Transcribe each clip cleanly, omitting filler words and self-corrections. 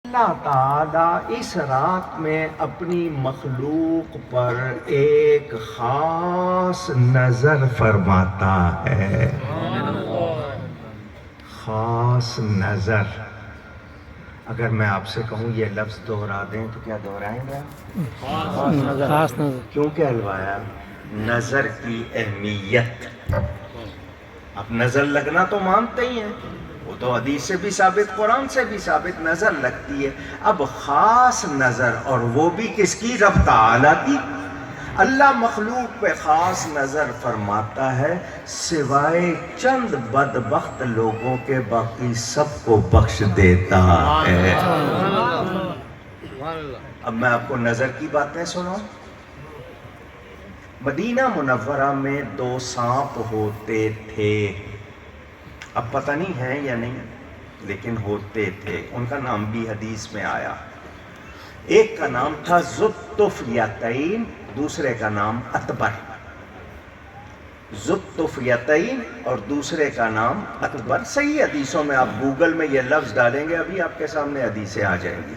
اللہ تعالیٰ اس رات میں اپنی مخلوق پر ایک خاص نظر فرماتا ہے. خاص نظر. اگر میں آپ سے کہوں یہ لفظ دہرا دیں تو کیا دہرائیں گے؟ خاص نظر. کیوں کہلوایا؟ نظر کی اہمیت. اب نظر لگنا تو مانتے ہی ہیں، وہ تو حدیث سے بھی ثابت، قرآن سے بھی ثابت، نظر لگتی ہے. اب خاص نظر، اور وہ بھی کس کی؟ رب تعالیٰ کی. اللہ مخلوق پہ خاص نظر فرماتا ہے، سوائے چند بدبخت لوگوں کے باقی سب کو بخش دیتا ہے. اب میں آپ کو نظر کی باتیں سناؤں. مدینہ منورہ میں 2 سانپ ہوتے تھے. اب پتہ نہیں ہے یا نہیں، لیکن ہوتے تھے. ان کا نام بھی حدیث میں آیا. ایک کا نام تھا ذوالطفیلتین، دوسرے کا نام اطبر. ذوالطفیلتین اور دوسرے کا نام اطبر. صحیح حدیثوں میں آپ گوگل میں یہ لفظ ڈالیں گے، ابھی آپ کے سامنے حدیثیں آ جائیں گی.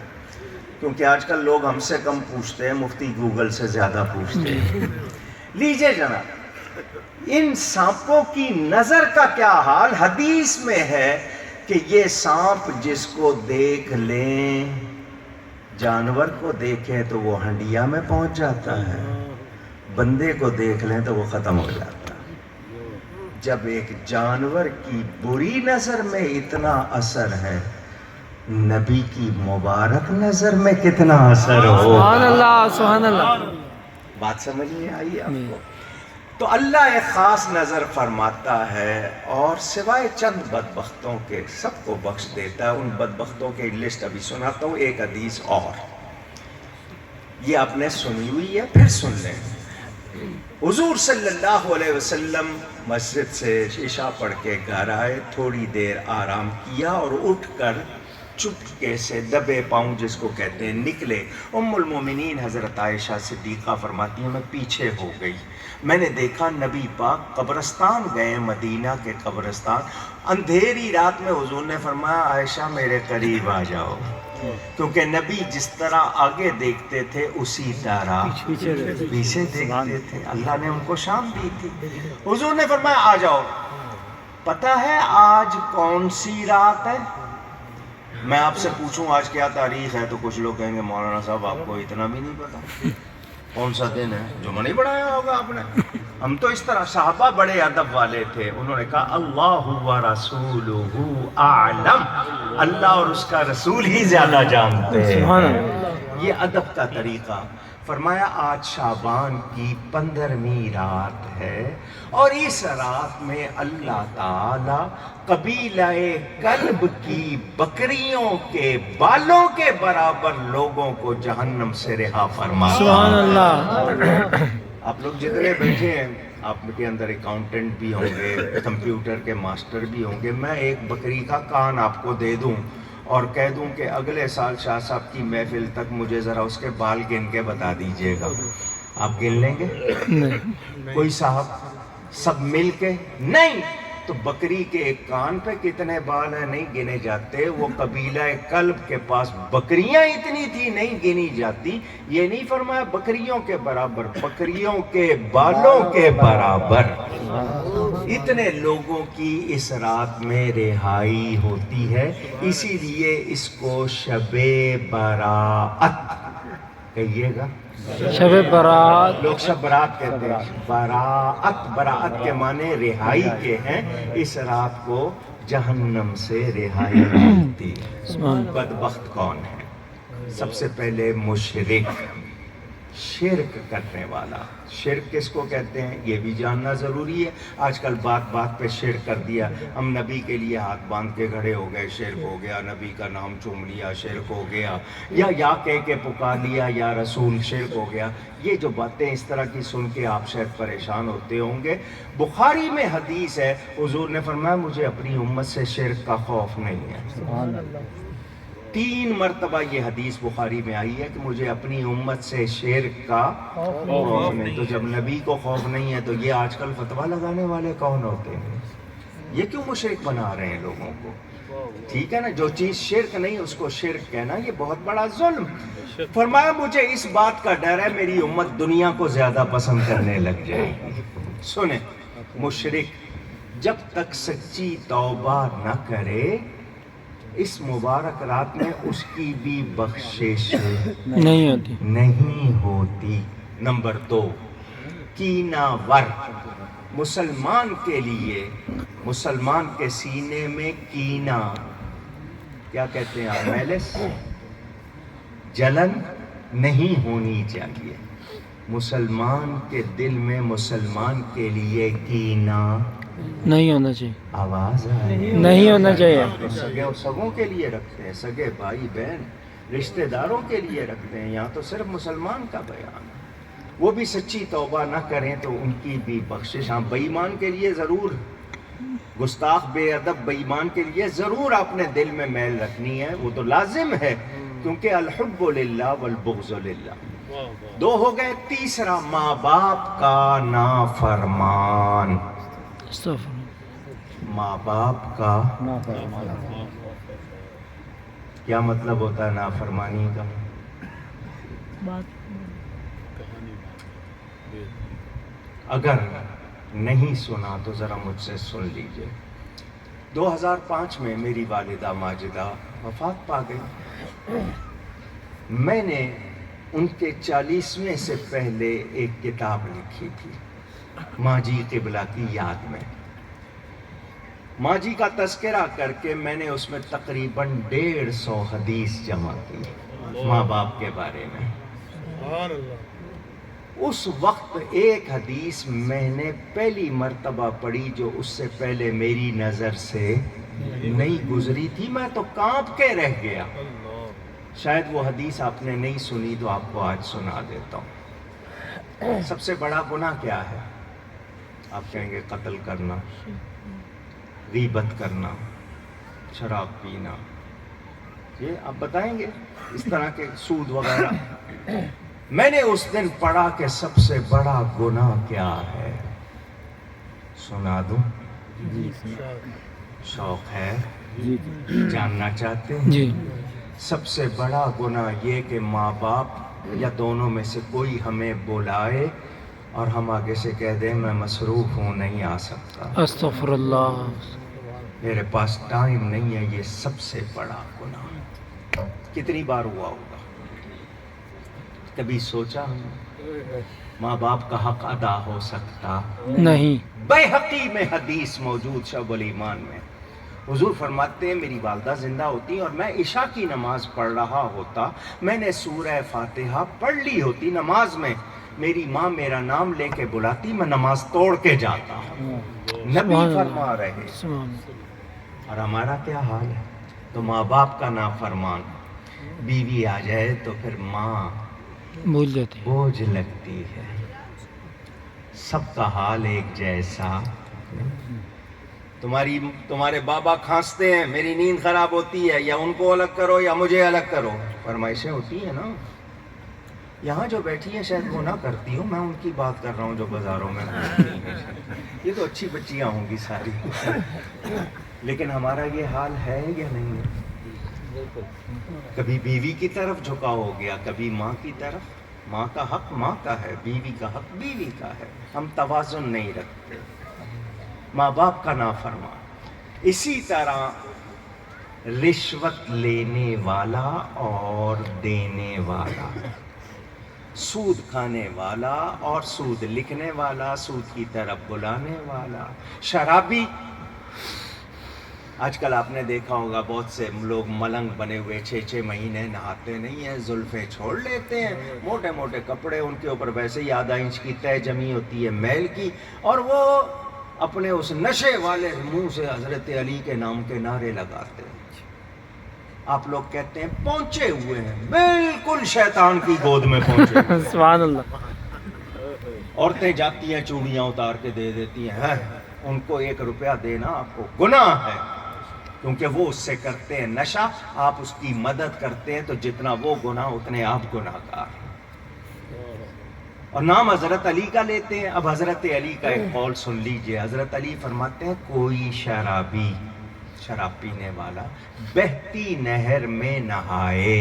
کیونکہ آج کل لوگ ہم سے کم پوچھتے ہیں، مفتی گوگل سے زیادہ پوچھتے ہیں. لیجئے جناب، ان سانپوں کی نظر کا کیا حال. حدیث میں ہے کہ یہ سانپ جس کو دیکھ لیں، جانور کو دیکھیں تو وہ ہنڈیا میں پہنچ جاتا ہے، بندے کو دیکھ لیں تو وہ ختم ہو جاتا ہے. جب ایک جانور کی بری نظر میں اتنا اثر ہے، نبی کی مبارک نظر میں کتنا اثر ہو. سبحان اللہ، سبحان اللہ. بات سمجھ میں آئی آپ کو؟ تو اللہ ایک خاص نظر فرماتا ہے، اور سوائے چند بدبختوں کے سب کو بخش دیتا ہے. ان بدبختوں کی لسٹ ابھی سناتا ہوں. ایک حدیث اور، یہ آپ نے سنی ہوئی ہے، پھر سن لیں. حضور صلی اللہ علیہ وسلم مسجد سے عشاء پڑھ کے گھر آئے، تھوڑی دیر آرام کیا اور اٹھ کر چپکے سے دبے پاؤں جس کو کہتے ہیں نکلے. ام المومنین حضرت عائشہ صدیقہ فرماتی ہیں میں پیچھے ہو گئی. میں نے دیکھا نبی پاک قبرستان گئے، مدینہ کے قبرستان. اندھیری رات میں حضور نے فرمایا عائشہ میرے قریب آ جاؤ، کیونکہ نبی جس طرح آگے دیکھتے تھے اسی طرح پیچھے دیکھتے تھے. اللہ نے ان کو شان دی تھی. حضور نے فرمایا آ جاؤ. پتہ ہے آج کون سی رات ہے؟ میں آپ سے پوچھوں آج کیا تاریخ ہے تو کچھ لوگ کہیں گے مولانا صاحب آپ کو اتنا بھی نہیں پتا. کون سا دن ہے؟ جمعہ نہیں پڑھایا ہوگا آپ نے. ہم تو اس طرح، صحابہ بڑے ادب والے تھے، انہوں نے کہا اللہ و رسولہ اعلم، اللہ اور اس کا رسول ہی زیادہ جانتے ہیں. یہ ادب کا طریقہ. فرمایا آج شعبان کی 15ویں رات ہے، اور اس رات میں اللہ تعالی قبیلہ کلب کی بکریوں کے بالوں کے برابر لوگوں کو جہنم سے رہا فرماتا. سبحان اللہ. آپ لوگ جتنے بیٹھے ہیں، آپ کے اندر اکاؤنٹنٹ بھی ہوں گے، کمپیوٹر کے ماسٹر بھی ہوں گے. میں ایک بکری کا کان آپ کو دے دوں اور کہہ دوں کہ اگلے سال شاہ صاحب کی محفل تک مجھے ذرا اس کے بال گن کے بتا دیجئے گا، آپ گن لیں گے؟ کوئی صاحب سب مل کے؟ نہیں. تو بکری کے ایک کان پہ کتنے بال ہیں نہیں گنے جاتے. وہ قبیلہ کلب کے پاس بکریاں اتنی تھی نہیں گنی جاتی. یہ نہیں فرمایا بکریوں کے برابر، بکریوں کے بالوں کے برابر. اتنے لوگوں کی اس رات میں رہائی ہوتی ہے. اسی لیے اس کو شب برات کہیے گا. شب برات. لوگ شب برات کہتے ہیں. براعت، براعت کے معنی رہائی کے ہیں. اس رات کو جہنم سے رہائی ملتی. بدبخت کون ہے؟ سب سے پہلے مشرک، شرک کرنے والا. شرک کس کو کہتے ہیں یہ بھی جاننا ضروری ہے. آج کل بات بات پہ شرک کر دیا. ہم نبی کے لیے ہاتھ باندھ کے کھڑے ہو گئے، شرک ہو گیا. نبی کا نام چوم لیا، شرک ہو گیا. یا کہہ کے پکار لیا یا رسول، شرک ہو گیا. یہ جو باتیں اس طرح کی سن کے آپ شاید پریشان ہوتے ہوں گے. بخاری میں حدیث ہے، حضور نے فرمایا مجھے اپنی امت سے شرک کا خوف نہیں ہے. 3 مرتبہ یہ حدیث بخاری میں آئی ہے کہ مجھے اپنی امت سے شرک کا خوف نہیں. تو جب نبی کو خوف نہیں ہے تو یہ آج کل فتویٰ لگانے والے کون ہوتے ہیں؟ یہ کیوں مشرک بنا رہے ہیں لوگوں کو؟ ٹھیک ہے نا, جو چیز شرک نہیں اس کو شرک کہنا یہ بہت بڑا ظلم. فرمایا مجھے اس بات کا ڈر ہے میری امت دنیا کو زیادہ پسند کرنے لگ جائے گی. سنیں, مشرک جب تک سچی توبہ نہ کرے اس مبارک رات میں اس کی بھی بخشش نہیں ہوتی. نہیں ہوتی. نمبر 2, کینہ ور. مسلمان کے لیے, مسلمان کے سینے میں کینہ, کیا کہتے ہیں آپ, میلس, جلن نہیں ہونی چاہیے. مسلمان کے دل میں مسلمان کے لیے کینہ نہیں ہونا چاہیے. آواز نہیں ہونا چاہیے. سگے اور سگوں کے لیے رکھتے ہیں, سگے بھائی بہن رشتہ داروں کے لیے رکھتے ہیں, یہاں تو صرف مسلمان کا بیان ہے. وہ بھی سچی توبہ نہ کریں تو ان کی بھی بخشش. ہاں, بے ایمان کے لیے ضرور, گستاخ بے ادب بے ایمان کے لیے ضرور اپنے دل میں میل رکھنی ہے, وہ تو لازم ہے, کیونکہ الحب للہ والبغض للہ. 2 ہو گئے. تیسرا, ماں باپ کا نافرمان. استغفر. ماں باپ کا کیا مطلب ہوتا ہے نافرمانی کا؟ اگر نہیں سنا تو ذرا مجھ سے سن لیجئے. 2005 میں میری والدہ ماجدہ وفات پا گئی. میں نے ان کے 40ویں سے پہلے ایک کتاب لکھی تھی ماں جی قبلہ کی یاد میں. ماں جی کا تذکرہ کر کے میں نے اس میں تقریباً 150 حدیث جمع کی ماں باپ کے بارے میں. اس وقت ایک حدیث میں نے پہلی مرتبہ پڑھی جو اس سے پہلے میری نظر سے نہیں گزری تھی. میں تو کانپ کے رہ گیا. شاید وہ حدیث آپ نے نہیں سنی تو آپ کو آج سنا دیتا ہوں. سب سے بڑا گناہ کیا ہے؟ آپ کہیں گے قتل کرنا, غیبت کرنا, شراب پینا, یہ آپ بتائیں گے, اس طرح کے سود وغیرہ. میں نے اس دن پڑھا کہ سب سے بڑا گناہ کیا ہے. سنا دوں؟ شوق ہے, جاننا چاہتے ہیں؟ جی. سب سے بڑا گناہ یہ کہ ماں باپ یا دونوں میں سے کوئی ہمیں بلائے اور ہم آگے سے کہہ دیں میں مصروف ہوں, نہیں آ سکتا, استغفر اللہ. میرے پاس ٹائم نہیں ہے. یہ سب سے بڑا گناہ. کتنی بار ہوا ہوگا؟ کبھی سوچا ماں باپ کا حق ادا ہو سکتا؟ نہیں. بیہقی میں حدیث موجود شعب الایمان میں حضور فرماتے ہیں میری والدہ زندہ ہوتی اور میں عشاء کی نماز پڑھ رہا ہوتا, میں نے سورہ فاتحہ پڑھ لی ہوتی نماز میں, میری ماں میرا نام لے کے بلاتی, میں نماز توڑ کے جاتا. نبی فرما رہے. اور ہمارا کیا حال ہے؟ تو ماں باپ کا نافرمان. بیوی آ جائے تو پھر ماں بھول جاتے. بوجھ لگتی ہے. سب کا حال ایک جیسا. تمہارے بابا کھانستے ہیں, میری نیند خراب ہوتی ہے, یا ان کو الگ کرو یا مجھے الگ کرو. فرمائشیں ہوتی ہیں نا. یہاں جو بیٹھی ہیں شاید وہ نہ کرتی ہوں, میں ان کی بات کر رہا ہوں جو بازاروں میں ہوتی ہیں. یہ تو اچھی بچیاں ہوں گی ساری, لیکن ہمارا یہ حال ہے یا نہیں ہے؟ کبھی بیوی کی طرف جھکا ہو گیا, کبھی ماں کی طرف. ماں کا حق ماں کا ہے, بیوی کا حق بیوی کا ہے. ہم توازن نہیں رکھتے. ماں باپ کا نافرمان. اسی طرح رشوت لینے والا اور دینے والا, سود کھانے والا اور سود لکھنے والا, سود کی طرف بلانے والا, شرابی. آج کل آپ نے دیکھا ہوگا بہت سے لوگ ملنگ بنے ہوئے 6 مہینے نہاتے نہیں ہیں, زلفیں چھوڑ لیتے ہیں, موٹے موٹے کپڑے, ان کے اوپر ویسے ہی آدھا انچ کی تہ جمی ہوتی ہے میل کی, اور وہ اپنے اس نشے والے منہ سے حضرت علی کے نام کے نعرے لگاتے ہیں. آپ لوگ کہتے ہیں پہنچے ہوئے ہیں, بالکل شیطان کی گود میں پہنچے ہوئے ہیں. سبحان اللہ. عورتیں جاتی ہیں چوڑیاں اتار کے دے دیتی ہیں, ان کو 1 روپیہ دینا آپ کو گناہ ہے, کیونکہ وہ اس سے کرتے ہیں نشہ, آپ اس کی مدد کرتے ہیں, تو جتنا وہ گناہ اتنے آپ گناہ گار. اور نام حضرت علی کا لیتے ہیں. اب حضرت علی کا ایک قول سن لیجئے. حضرت علی فرماتے ہیں کوئی شرابی شراب پینے والا بہتی نہر میں نہائے.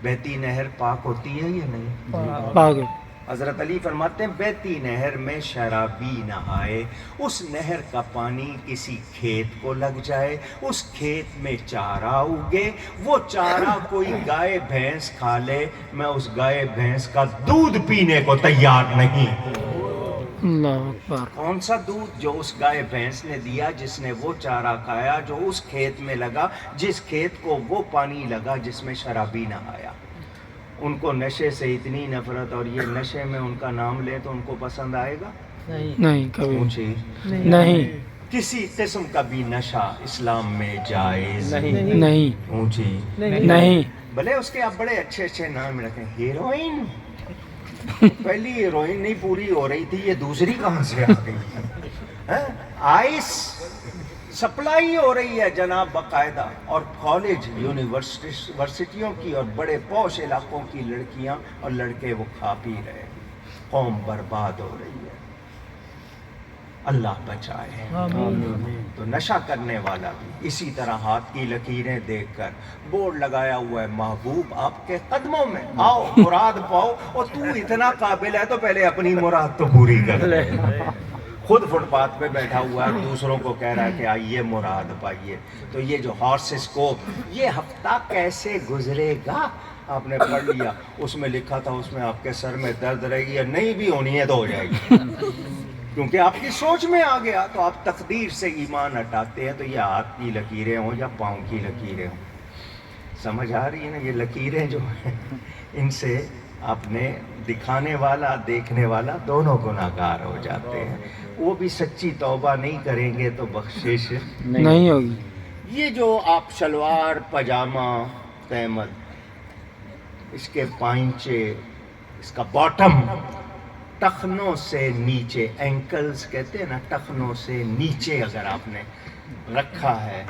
بہتی نہر پاک ہوتی ہے یا نہیں؟ پاک ہے. حضرت علی فرماتے ہیں بہتی نہر میں شرابی نہائے. اس نہر کا پانی کسی کھیت کو لگ جائے، اس کھیت میں چارہ اگے، وہ چارہ کوئی گائے بھینس کھا لے، میں اس گائے بھینس کا دودھ پینے کو تیار نہیں. اللہ اکبر. کون سا دودھ؟ جو اس گائے بھینس نے دیا، جس نے وہ چارہ کھایا، جو اس کھیت میں لگا، جس کھیت کو وہ پانی لگا جس میں شرابی نہایا. ان کو نشے سے اتنی نفرت، اور یہ نشے میں ان کا نام لے تو ان کو پسند آئے گا؟ نہیں کبھی اونچی نہیں. کسی قسم کا بھی نشہ اسلام میں جائز نہیں اونچی نہیں. بھلے اس کے آپ بڑے اچھے اچھے نام رکھیں. ہیروئن، پہلی ہیروئن نہیں پوری ہو رہی تھی، یہ دوسری کہاں سے آ گئی؟ آئس سپلائی ہو رہی ہے جناب باقاعدہ، اور کالج یونیورسٹیوں کی اور بڑے پوش علاقوں کی لڑکیاں اور لڑکے وہ کھا پی رہے ہیں. قوم برباد ہو رہی ہے. اللہ بچائے. تو نشہ کرنے والا بھی اسی طرح ہاتھ کی لکیریں دیکھ کر بورڈ لگایا ہوا ہے محبوب آپ کے قدموں میں آؤ مراد پاؤ، اور تو اتنا قابل ہے تو پہلے اپنی مراد تو پوری کر لے. خود فٹ پاتھ پہ بیٹھا ہوا ہے، دوسروں کو کہہ رہا ہے کہ آئیے مراد پائیے. تو یہ جو ہارسسکوپ، یہ ہفتہ کیسے گزرے گا آپ نے پڑھ لیا، اس میں لکھا تھا اس میں آپ کے سر میں درد رہے گی، یا نہیں بھی ہونی ہے تو ہو جائے گی، کیونکہ آپ کی سوچ میں آ گیا. تو آپ تقدیر سے ایمان ہٹاتے ہیں. تو یہ ہاتھ کی لکیریں ہوں یا پاؤں کی لکیریں ہوں، سمجھ آ رہی ہے نا؟ یہ لکیریں جو ہیں ان سے آپ نے دکھانے والا دیکھنے والا دونوں گناہگار ہو جاتے ہیں. وہ بھی سچی توبہ نہیں کریں گے تو بخشش نہیں ہوگی. یہ جو آپ شلوار پاجامہ تحمد، اس کے پائنچے، اس کا باٹم ٹخنوں سے نیچے، اینکلز کہتے ہیں نا، ٹخنوں سے نیچے اگر آپ نے رکھا ہے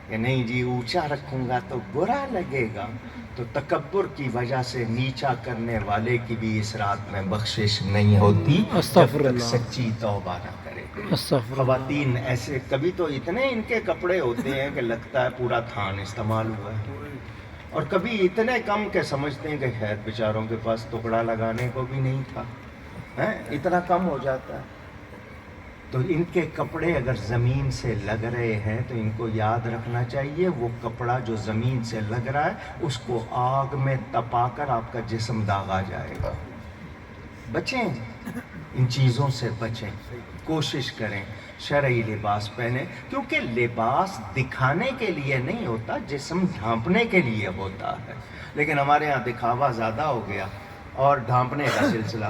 کہ نہیں جی اونچا رکھوں گا تو برا لگے گا، تو تکبر کی وجہ سے نیچا کرنے والے کی بھی اس رات میں بخشش نہیں ہوتی جب استغفر تک اللہ. سچی توبہ نہ کرے. استغفر اللہ. خواتین ایسے کبھی تو اتنے ان کے کپڑے ہوتے ہیں کہ لگتا ہے پورا تھان استعمال ہوا ہے، اور کبھی اتنے کم کہ سمجھتے ہیں کہ خیر بیچاروں کے پاس ٹکڑا لگانے کو بھی نہیں تھا، اتنا کم ہو جاتا ہے. تو ان کے کپڑے اگر زمین سے لگ رہے ہیں تو ان کو یاد رکھنا چاہیے وہ کپڑا جو زمین سے لگ رہا ہے اس کو آگ میں تپا کر آپ کا جسم داغا جائے گا. بچیں ان چیزوں سے، بچیں، کوشش کریں شرعی لباس پہنیں، کیونکہ لباس دکھانے کے لیے نہیں ہوتا، جسم ڈھانپنے کے لیے ہوتا ہے. لیکن ہمارے ہاں دکھاوا زیادہ ہو گیا اور ڈھانپنے کا سلسلہ.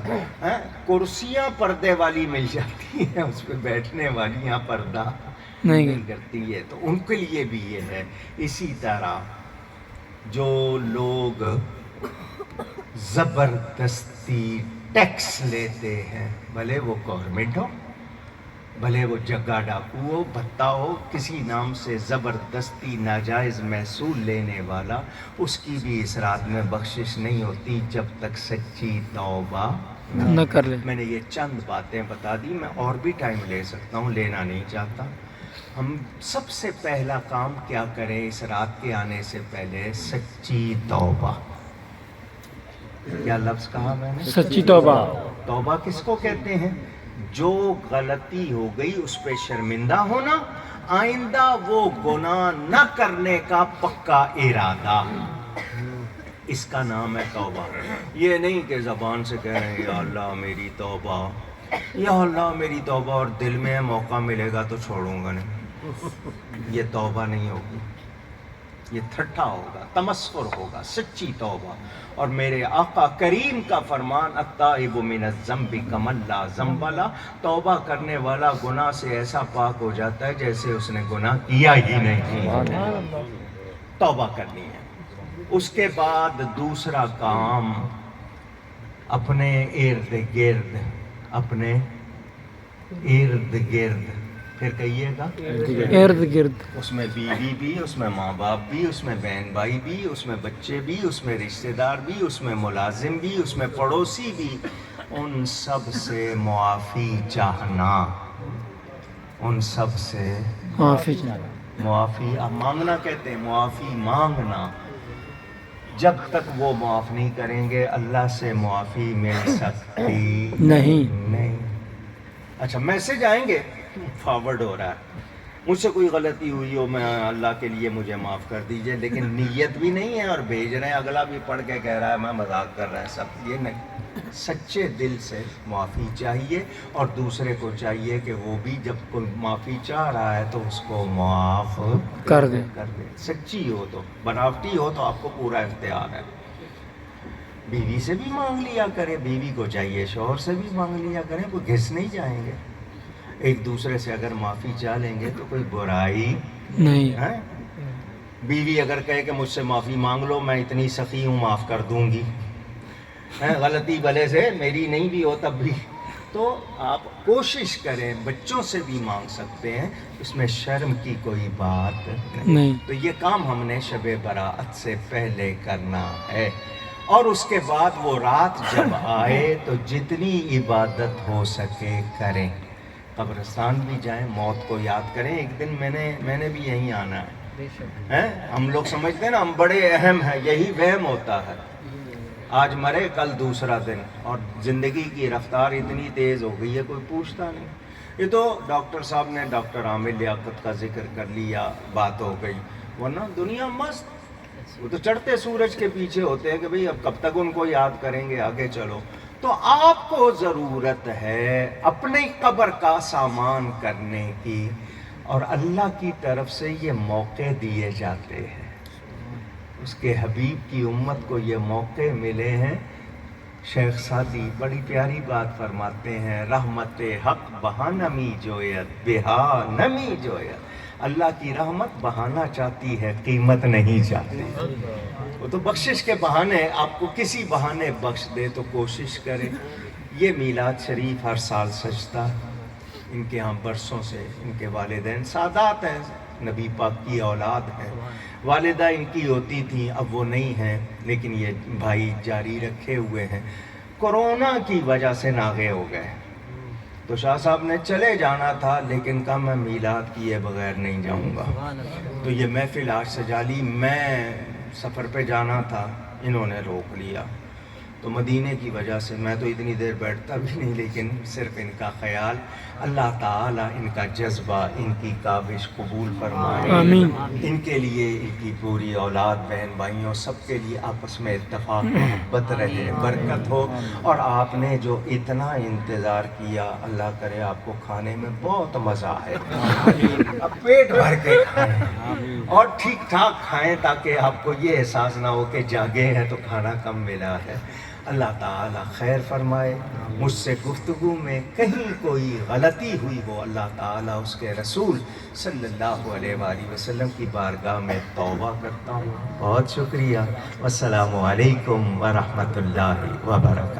کرسیاں پردے والی مل جاتی ہیں، اس پہ بیٹھنے والی یہاں پردہ نہیں کرتی ہے، تو ان کے لیے بھی یہ ہے. اسی طرح جو لوگ زبردستی ٹیکس لیتے ہیں، بھلے وہ گورنمنٹ ہو، بھلے وہ جگہ ڈاکو ہو، بھتہ ہو، کسی نام سے زبردستی ناجائز محصول لینے والا، اس کی بھی اس رات میں بخشش نہیں ہوتی جب تک سچی توبہ نہ کر لے. میں نے یہ چند باتیں بتا دی، میں اور بھی ٹائم لے سکتا ہوں، لینا نہیں چاہتا. ہم سب سے پہلا کام کیا کریں اس رات کے آنے سے پہلے؟ سچی توبہ. کیا لفظ کہا میں نے؟ سچی توبہ. توبہ کس کو کہتے ہیں؟ جو غلطی ہو گئی اس پہ شرمندہ ہونا، آئندہ وہ گناہ نہ کرنے کا پکا ارادہ، اس کا نام ہے توبہ. یہ نہیں کہ زبان سے کہہ رہے ہیں یا اللہ میری توبہ، یا اللہ میری توبہ، اور دل میں موقع ملے گا تو چھوڑوں گا نہیں. یہ توبہ نہیں ہوگی، یہ ٹھٹھا ہوگا، تمسخر ہوگا. سچی توبہ. اور میرے آقا کریم کا فرمان التائب من الذنب کمن لا ذنب لہ، توبہ کرنے والا گناہ سے ایسا پاک ہو جاتا ہے جیسے اس نے گناہ کیا ہی نہیں. توبہ کرنی ہے. اس کے بعد دوسرا کام، اپنے ارد گرد، اپنے ارد گرد، پھر کہیے گا ارد گرد، اس میں بیوی بھی، اس میں ماں باپ بھی، اس میں بہن بھائی بھی، اس میں بچے بھی، اس میں رشتہ دار بھی، اس میں ملازم بھی، اس میں پڑوسی بھی، ان سب سے معافی چاہنا، ان سب سے معافی. معافی اب مانگنا کہتے ہیں، معافی مانگنا، جب تک وہ معاف نہیں کریں گے اللہ سے معافی مل سکتی نہیں۔ اچھا میسج آئیں گے، فارورڈ ہو رہا ہے، مجھ سے کوئی غلطی ہوئی ہو میں اللہ کے لیے مجھے معاف کر دیجئے، لیکن نیت بھی نہیں ہے اور بھیج رہے ہیں، اگلا بھی پڑھ کے کہہ رہا ہے میں مذاق کر رہا ہے، سب یہ نہیں، سچے دل سے معافی چاہیے، اور دوسرے کو چاہیے کہ وہ بھی جب کوئی معافی چاہ رہا ہے تو اس کو معاف کر دے۔ سچی ہو تو، بناوٹی ہو تو آپ کو پورا اختیار ہے۔ بیوی سے بھی مانگ لیا کرے، بیوی کو چاہیے شوہر سے بھی مانگ لیا کریں، کوئی گھس نہیں جائیں گے، ایک دوسرے سے اگر معافی چاہ لیں گے تو کوئی برائی نہیں۔ ہے۔ بیوی اگر کہے کہ مجھ سے معافی مانگ لو میں اتنی سخی ہوں معاف کر دوں گی، غلطی بھلے سے میری نہیں بھی ہو تب بھی، تو آپ کوشش کریں، بچوں سے بھی مانگ سکتے ہیں، اس میں شرم کی کوئی بات نہیں۔ تو یہ کام ہم نے شب برات سے پہلے کرنا ہے، اور اس کے بعد وہ رات جب آئے تو جتنی عبادت ہو سکے کریں، قبرستان بھی جائیں، موت کو یاد کریں۔ ایک دن میں نے بھی یہیں آنا ہے، ہم لوگ سمجھتے ہیں نا ہم بڑے اہم ہیں، یہی وہم ہوتا ہے، آج مرے کل دوسرا دن، اور زندگی کی رفتار اتنی تیز ہو گئی ہے کوئی پوچھتا نہیں۔ یہ تو ڈاکٹر صاحب نے ڈاکٹر عامر لیاقت کا ذکر کر لیا، بات ہو گئی، ورنہ دنیا مست، وہ تو چڑھتے سورج کے پیچھے ہوتے ہیں کہ بھئی اب کب تک ان کو یاد کریں گے، آگے چلو۔ تو آپ کو ضرورت ہے اپنی قبر کا سامان کرنے کی، اور اللہ کی طرف سے یہ موقع دیے جاتے ہیں، اس کے حبیب کی امت کو یہ موقع ملے ہیں۔ شیخ سعدی بڑی پیاری بات فرماتے ہیں، رحمت حق بہانمی جویت بہا نمی جویت، اللہ کی رحمت بہانا چاہتی ہے، قیمت نہیں چاہتی۔ وہ تو بخشش کے بہانے آپ کو کسی بہانے بخش دے تو کوشش کریں۔ یہ میلاد شریف ہر سال سجتا، ان کے ہاں برسوں سے ان کے والدین سادات ہیں، نبی پاک کی اولاد ہیں، والدہ ان کی ہوتی تھیں، اب وہ نہیں ہیں، لیکن یہ بھائی جاری رکھے ہوئے ہیں۔ کورونا کی وجہ سے ناغے ہو گئے، تو شاہ صاحب نے چلے جانا تھا، لیکن کہا میں میلاد کیے بغیر نہیں جاؤں گا، تو یہ محفل آج سجا لی، میں سفر پہ جانا تھا، انہوں نے روک لیا، تو مدینے کی وجہ سے میں تو اتنی دیر بیٹھتا بھی نہیں، لیکن صرف ان کا خیال، اللہ تعالیٰ ان کا جذبہ، ان کی کاوش قبول فرمائے، آمین۔ ان کے لیے، ان کی پوری اولاد بہن بھائیوں سب کے لیے آپس میں اتفاق محبت رہے، برکت ہو، اور آپ نے جو اتنا انتظار کیا اللہ کرے آپ کو کھانے میں بہت مزہ آئے، اب پیٹ بھر کے کھائیں اور ٹھیک ٹھاک کھائیں، تاکہ آپ کو یہ احساس نہ ہو کہ جاگے ہیں تو کھانا کم ملا ہے۔ اللہ تعالیٰ خیر فرمائے، مجھ سے گفتگو میں کہیں کوئی غلطی ہوئی ہو، اللہ تعالیٰ اس کے رسول صلی اللہ علیہ وآلہ وسلم کی بارگاہ میں توبہ کرتا ہوں۔ بہت شکریہ، والسلام علیکم ورحمۃ اللہ وبرکاتہ۔